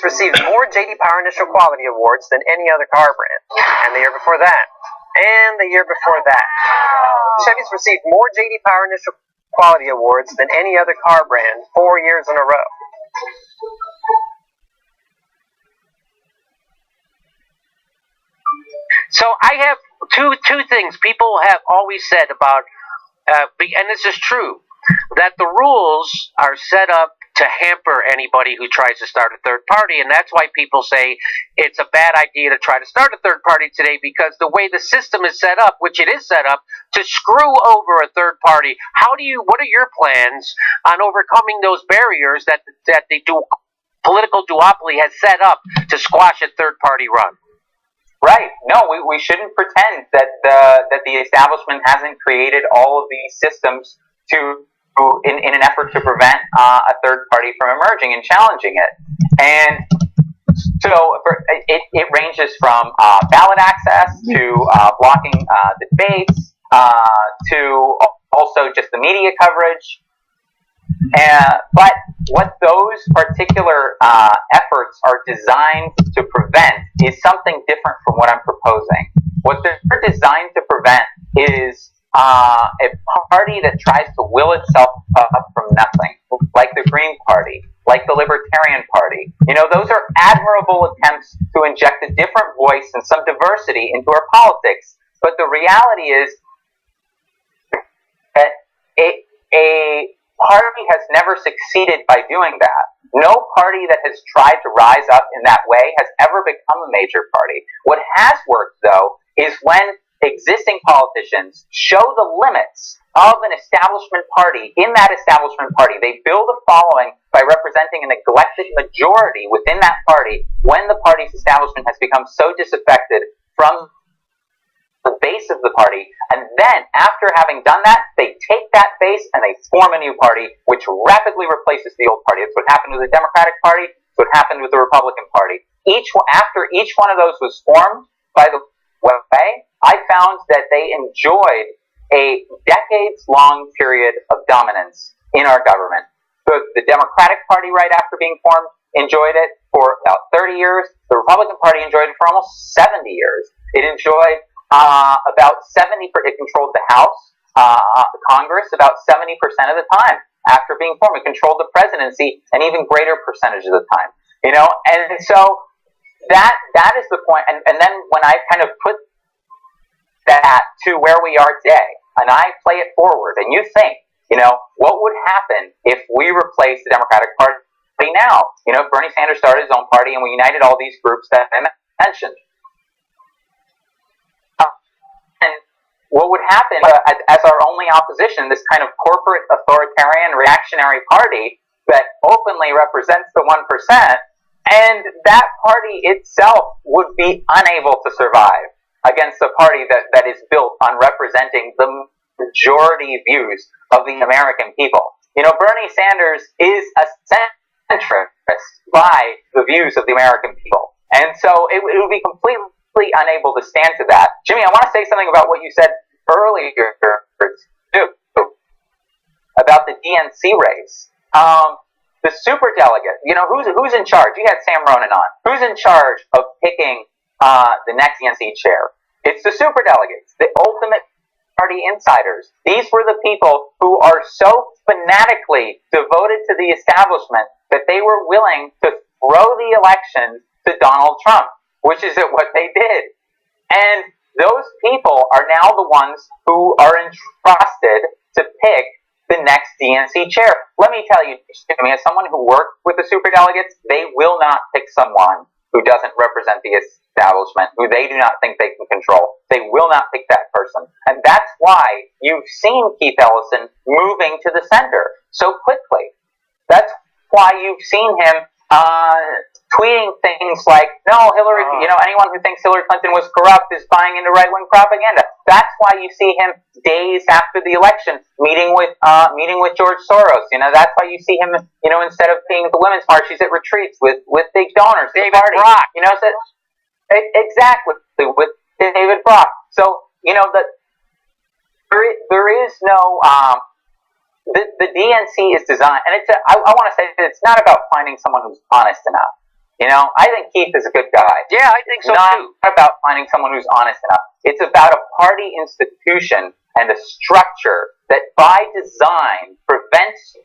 received more J.D. Power Initial Quality Awards than any other car brand. And the year before that. And the year before that. Chevy's received more J.D. Power Initial Quality Awards than any other car brand 4 years in a row. So I have two things people have always said about, and this is true, that the rules are set up to hamper anybody who tries to start a third party, and that's why people say it's a bad idea to try to start a third party today, because the way the system is set up, which it is set up to screw over a third party. What are your plans on overcoming those barriers that the political duopoly has set up to squash a third party run? Right. No, we shouldn't pretend that the establishment hasn't created all of these systems in an effort to prevent a third party from emerging and challenging it. And so it ranges from ballot access to blocking debates to also just the media coverage. But what those particular efforts are designed to prevent is something different from what I'm proposing. What they're designed to prevent is a party that tries to will itself up from nothing, like the Green Party, like the Libertarian Party. Those are admirable attempts to inject a different voice and some diversity into our politics. But the reality is that a party has never succeeded by doing that. No party that has tried to rise up in that way has ever become a major party. What has worked, though, is when existing politicians show the limits of an establishment party. In that establishment party, they build a following by representing a neglected majority within that party when the party's establishment has become so disaffected from the base of the party, and then after having done that, they take that base and they form a new party, which rapidly replaces the old party. That's what happened with the Democratic Party. It's what happened with the Republican Party. After each one of those was formed, by the way, I found that they enjoyed a decades-long period of dominance in our government. The Democratic Party, right after being formed, enjoyed it for about 30 years. The Republican Party enjoyed it for almost 70 years. It enjoyed about 70%, it controlled the House, Congress, about 70% of the time after being formed. It controlled the presidency an even greater percentage of the time. And so that is the point. And then when I kind of put that to where we are today, and I play it forward, and you think, what would happen if we replaced the Democratic Party now? Bernie Sanders started his own party, and we united all these groups that I mentioned. What would happen as our only opposition, this kind of corporate, authoritarian, reactionary party that openly represents the 1%, and that party itself would be unable to survive against a party that is built on representing the majority views of the American people. Bernie Sanders is a centrist by the views of the American people. And so it would be completely unable to stand to that. Jimmy, I want to say something about what you said earlier too, about the DNC race. The superdelegates, who's in charge? You had Sam Ronan on. Who's in charge of picking the next DNC chair? It's the superdelegates, the ultimate party insiders. These were the people who are so fanatically devoted to the establishment that they were willing to throw the election to Donald Trump, which is what they did. And those people are now the ones who are entrusted to pick the next DNC chair. Let me tell you, Jimmy, as someone who worked with the superdelegates, they will not pick someone who doesn't represent the establishment, who they do not think they can control. They will not pick that person. And that's why you've seen Keith Ellison moving to the center so quickly. That's why you've seen him tweeting things like, no, Hillary, anyone who thinks Hillary Clinton was corrupt is buying into right-wing propaganda. That's why you see him days after the election meeting with George Soros. That's why you see him, instead of being at the Women's March, he's at retreats with big donors. David Brock. Exactly, with David Brock. So, there is no, the DNC is designed, and I want to say that it's not about finding someone who's honest enough. I think Keith is a good guy. Yeah, I think so Not too. about finding someone who's honest enough. It's about a party institution and a structure that by design prevents you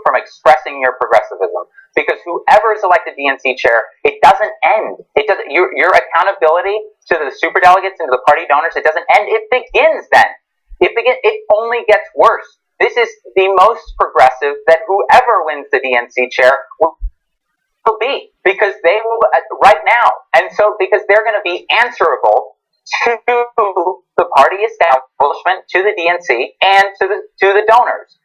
from expressing your progressivism. Because whoever is elected DNC chair, it doesn't end. It doesn't. Your accountability to the superdelegates and to the party donors, it doesn't end. It begins then. It only gets worse. This is the most progressive that whoever wins the DNC chair will be, because they will right now, and so because they're going to be answerable to the party establishment, to the DNC, and to the donors.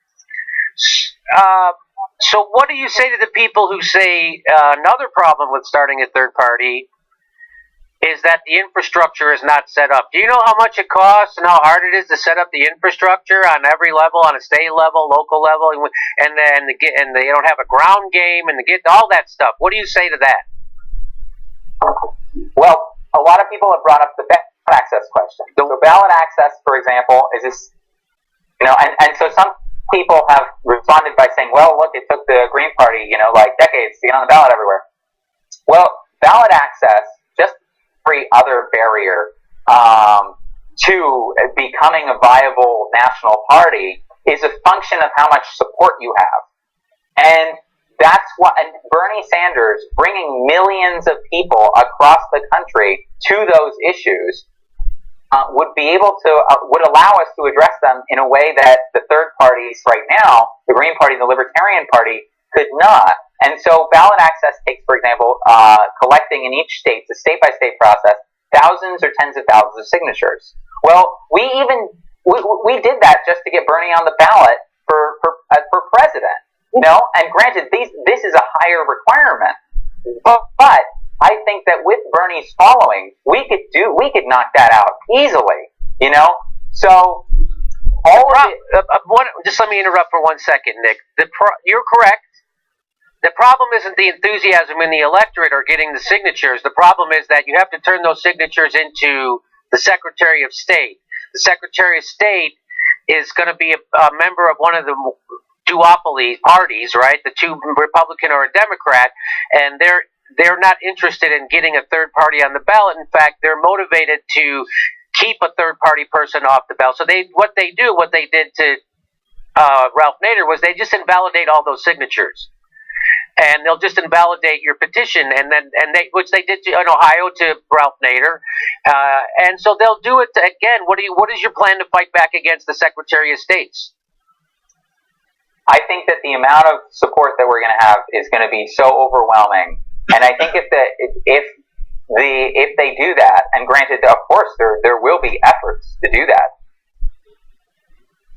So what do you say to the people who say another problem with starting a third party is that the infrastructure is not set up? Do you know how much it costs and how hard it is to set up the infrastructure on every level, on a state level, local level, and they don't have a ground game and to get all that stuff? What do you say to that? Well, a lot of people have brought up the ballot access question. So ballot access, for example, is this, and so some people have responded by saying, well, look, it took the Green Party, like decades to get on the ballot everywhere. Well, ballot access, just every other barrier to becoming a viable national party, is a function of how much support you have. And that's what, and Bernie Sanders bringing millions of people across the country to those issues would allow us to address them in a way that the third parties right now, the Green Party and the Libertarian Party, could not. And so ballot access takes, for example, collecting in each state, the state-by-state process, thousands or tens of thousands of signatures. Well, we did that just to get Bernie on the ballot for president, And granted, this is a higher requirement, but I think that with Bernie's following, we could knock that out easily, So just let me interrupt for 1 second, Nick. You're correct. The problem isn't the enthusiasm in the electorate or getting the signatures. The problem is that you have to turn those signatures into the Secretary of State. The Secretary of State is going to be a member of one of the duopoly parties, right? The two, Republican or a Democrat, and they're not interested in getting a third party on the ballot. In fact, they're motivated to keep a third party person off the ballot. So what they did to Ralph Nader was they just invalidate all those signatures. And they'll just invalidate your petition, which they did in Ohio to Ralph Nader, and so they'll do it again. What is your plan to fight back against the Secretary of States? I think that the amount of support that we're going to have is going to be so overwhelming, and I think if they do that, and granted, of course, there will be efforts to do that,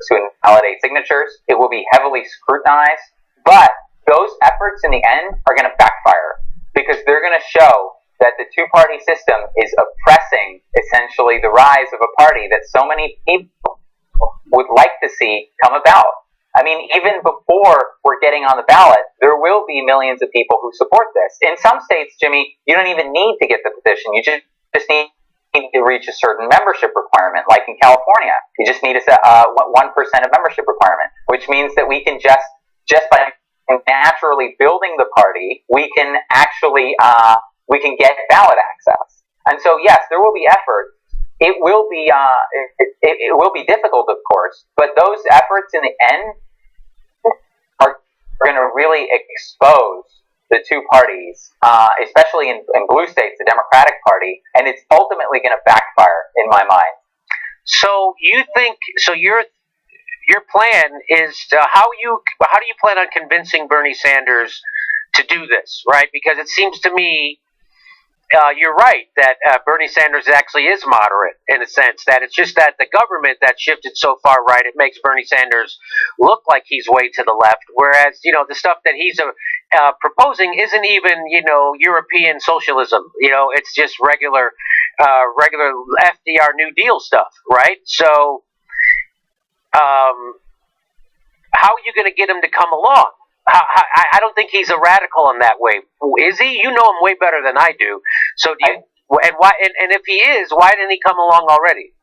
to invalidate signatures, it will be heavily scrutinized, but those efforts in the end are going to backfire, because they're going to show that the two-party system is oppressing, essentially, the rise of a party that so many people would like to see come about. I mean, even before we're getting on the ballot, there will be millions of people who support this. In some states, Jimmy, you don't even need to get the petition. You just need to reach a certain membership requirement, like in California. You just need a 1% of membership requirement, which means that we can just by naturally building the party, we can actually we can get ballot access. And so, yes, there will be effort. It will be it will be difficult, of course, but those efforts in the end are going to really expose the two parties, especially in blue states, the Democratic Party, and it's ultimately going to backfire in my mind. So you think your plan is how do you plan on convincing Bernie Sanders to do this, right? Because it seems to me you're right that Bernie Sanders actually is moderate in a sense, that it's just that the government that shifted so far right, it makes Bernie Sanders look like he's way to the left, whereas the stuff that he's proposing isn't even European socialism. It's just regular FDR New Deal stuff, right? So how are you going to get him to come along? I don't think he's a radical in that way. Is he? You know him way better than I do. So do you? And why? And if he is, why didn't he come along already?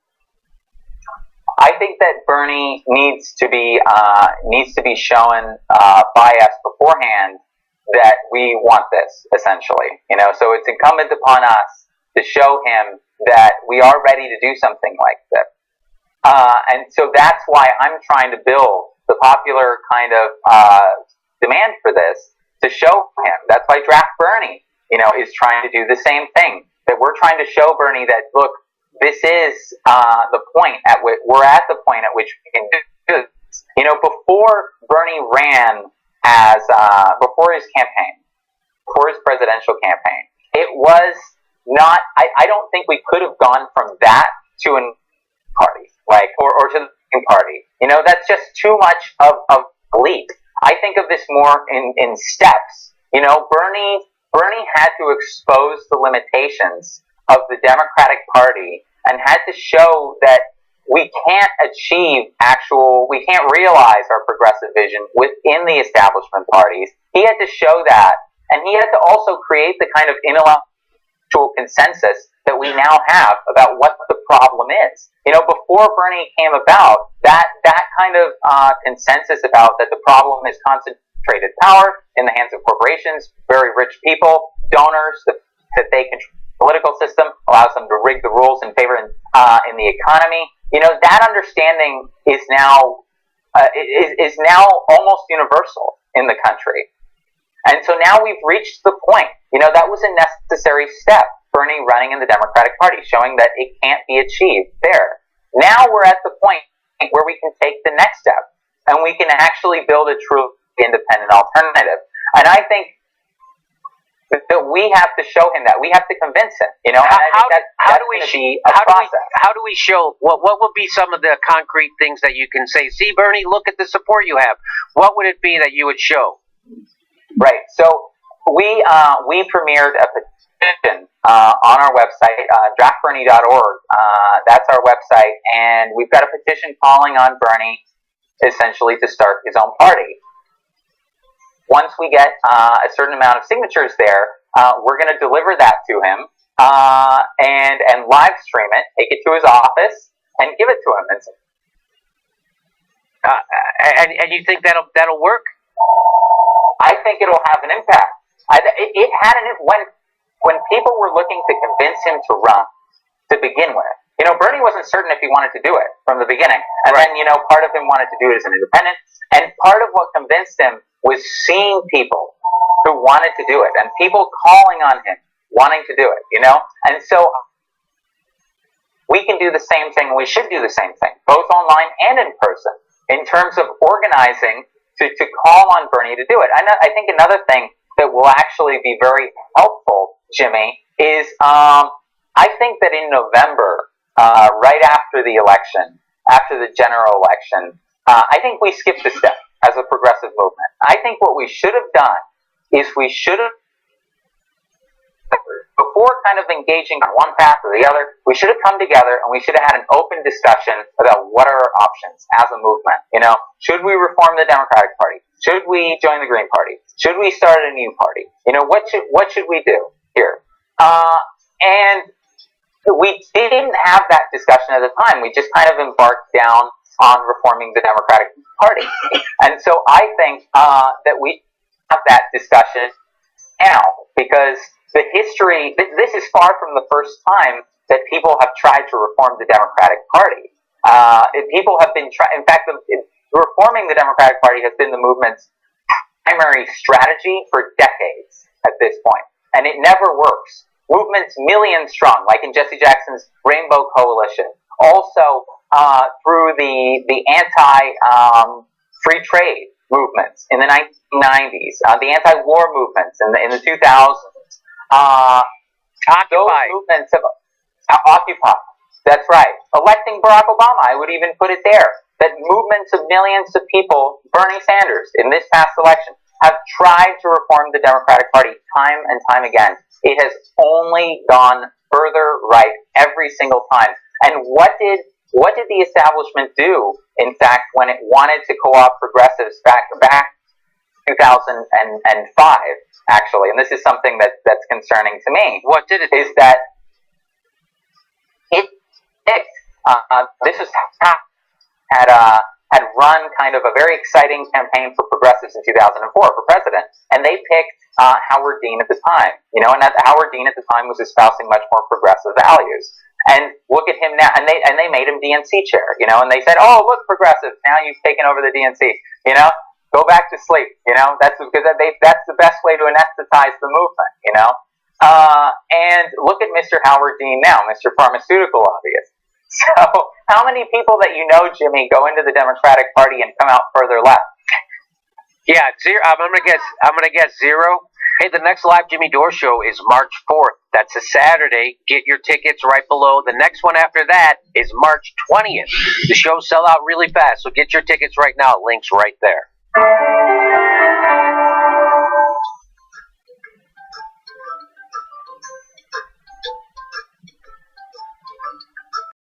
I think that Bernie needs to be shown by us beforehand that we want this, essentially. So it's incumbent upon us to show him that we are ready to do something like this. And so that's why I'm trying to build the popular kind of demand for this to show him. That's why Draft Bernie, is trying to do the same thing. That we're trying to show Bernie that, look, this is the point at which we're at the point at which we can do this. Before Bernie ran before his campaign, before his presidential campaign, it was not. I don't think we could have gone from that to a party, or to the Green Party. That's just too much of a leap. I think of this more in steps. Bernie had to expose the limitations of the Democratic Party and had to show that we can't we can't realize our progressive vision within the establishment parties. He had to show that, and he had to also create the kind of intellectual consensus that we now have about what the problem is. Before Bernie came about, that kind of consensus about that the problem is concentrated power in the hands of corporations, very rich people, donors, that they control the political system, allows them to rig the rules in favor in the economy. That understanding is now almost universal in the country. And so now we've reached the point. That was a necessary step. Bernie running in the Democratic Party, showing that it can't be achieved there. Now we're at the point where we can take the next step, and we can actually build a truly independent alternative. And I think that we have to show him that. We have to convince him. How do we show? What will be some of the concrete things that you can say? See, Bernie, look at the support you have. What would it be that you would show? Right. So we premiered a petition on our website, draftbernie.org. That's our website, and we've got a petition calling on Bernie essentially to start his own party. Once we get a certain amount of signatures there, we're going to deliver that to him and live stream it, take it to his office, and give it to him. And you think that'll work? I think it'll have an impact. It had when people were looking to convince him to run to begin with. Bernie wasn't certain if he wanted to do it from the beginning, and right. Then part of him wanted to do it as an independent, and part of what convinced him was seeing people who wanted to do it, and people calling on him wanting to do it. And so we can do the same thing. We should do the same thing, both online and in person, in terms of organizing to call on Bernie to do it. I think another thing that will actually be very helpful, Jimmy, is I think that in November, right after the election, after the general election, I think we skipped a step as a progressive movement. I think what we should have done is we should have, before kind of engaging on one path or the other, we should have come together and we should have had an open discussion about what are our options as a movement. Should we reform the Democratic Party? Should we join the Green Party? Should we start a new party? What should we do here? And we didn't have that discussion at the time. We just kind of embarked down on reforming the Democratic Party. And so I think that we have that discussion now, because the history, this is far from the first time that people have tried to reform the Democratic Party. People have been in fact, reforming the Democratic Party has been the movement's primary strategy for decades at this point, and it never works. Movements millions strong, like in Jesse Jackson's Rainbow Coalition, also through the anti-free trade movements in the 1990s, the anti-war movements in the 2000s. Those movements have occupied. That's right. Electing Barack Obama, I would even put it there. That movements of millions of people, Bernie Sanders, in this past election, have tried to reform the Democratic Party time and time again. It has only gone further right every single time. And what did the establishment do, in fact, when it wanted to co-opt progressives back 2005, actually? And this is something that's concerning to me. What did it? Is that it picked, this was had had run kind of a very exciting campaign for progressives in 2004 for president, and they picked Howard Dean at the time, and Howard Dean at the time was espousing much more progressive values. And look at him now, and they made him DNC chair, and they said, "Oh, look, progressives, now you've taken over the DNC, go back to sleep, that's because that's the best way to anesthetize the movement, and look at Mr. Howard Dean now, Mr. Pharmaceutical Lobbyist. So, how many people that Jimmy, go into the Democratic Party and come out further left? Yeah, zero. I'm gonna guess zero. Hey, the next live Jimmy Dore show is March 4th. That's a Saturday. Get your tickets right below. The next one after that is March 20th. The shows sell out really fast, so get your tickets right now. Link's right there.